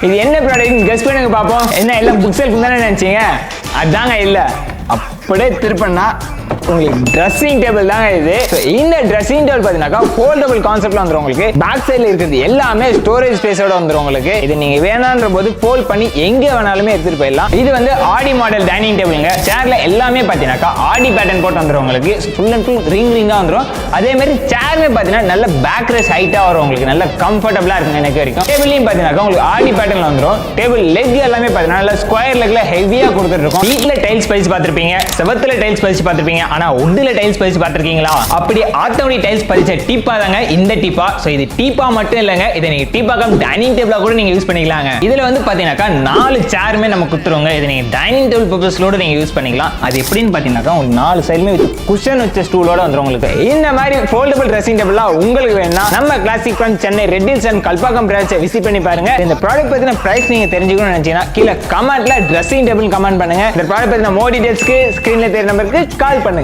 இது என்ன product guess பண்ணுங்க பாப்போம். என்ன எல்லாம் புக் செல்ஃப் தானே நினைச்சீங்க? அதாங்க இல்ல, அப்படியே திருப்பண்ணா உங்களுக்கு ட்ரெஸ்ஸிங் டேபிள் தாங்க இது. இந்த ட்ரெஸ்ஸிங் டேபிள் பாத்தீங்கன்னா ஃபோல்டபிள் கான்செப்ட்ல வந்துரும். உங்களுக்கு பேக் சைடுல இருக்கிறது எல்லாமே ஸ்டோரேஜ் ஸ்பேஸோட வந்துரும். உங்களுக்கு இது நீங்க வேணான்ற போது ஃபோல்ட் பண்ணி எங்க வேணாலுமே எடுத்துட்டு போயிடலாம். இது வந்து ஆடி மாடல் டைனிங் டேபிள்ங்க. சேர்ல எல்லாமே பாத்தீங்கன்னா ஆடி பேட்டர்ன் போட்டு வந்துரும். உங்களுக்கு ஃபுல் அண்ட் ஃபுல் ரிங்கா வந்துரும். அதே மாதிரி சேர்மே பாத்தீங்கன்னா நல்ல பேக் ரெஸ்ட் ஹைட்டா வரும். உங்களுக்கு நல்ல கம்ஃபர்டபிளா இருக்கும் எனக்கு வரைக்கும். டேபிளையும் பாத்தீங்கன்னா உங்களுக்கு ஆடி பேட்டர்ன்ல வந்துரும். டேபிள் லெக் எல்லாமே பாத்தீங்கன்னா நல்ல ஸ்கொயர் லெக்ல ஹெவியா கொடுத்துட்டு இருக்கும். வீட்ல டைல்ஸ் பதிச்சு பார்த்திருப்பீங்க, செவத்துல டைல்ஸ் பதிச்சு பார்த்திருப்பீங்க, ஆனா உட்ல டைல்ஸ் பதிச்சு பார்த்திருக்கீங்களா? அப்படி ஆத்தோடி டைல்ஸ் பதிச்ச டீப்பா தாங்க இந்த டீப்பா. சோ இது டீப்பா மட்டும் இல்லங்க, இதை நீங்க டீப்பா கம் டைனிங் டேபிளா கூட நீங்க யூஸ் பண்ணிக்கலாங்க. இதுல வந்து பாத்தீங்கன்னா 4 சேர்மே நம்ம குத்துறோங்க. இதை நீங்க டைனிங் டேபிள் பர்பஸ்லோட நீங்க யூஸ் பண்ணிக்கலாம். அது எப்படின்னு பாத்தீங்கன்னா உங்களுக்கு 4 சைடுமே வித் குஷன் வச்ச ஸ்டூலோட வந்துரும். உங்களுக்கு இந்த மாதிரி ஃபோல்டபிள் ட்ரெஸ்ஸிங் டேபிளா உங்களுக்கு வேணும்னா நம்ம classic front Chennai Red Hills and Kalpakkam பிரான்ச்சை விசிட் பண்ணி பாருங்க. இந்த ப்ராடக்ட் பத்தின பிரைஸ் நீங்க தெரிஞ்சுக்கணும்னு நினைச்சீங்கன்னா கீழே கமெண்ட்ல ட்ரெஸ்ஸிங் டேபிள் கமெண்ட் பண்ணுங்க. இந்த ப்ராடக்ட் பத்தின மோர் டீடைல்ஸ்க்கு ஸ்கிரீன்ல தெரியுற நம்பருக்கு கால் பண்ணுங்க.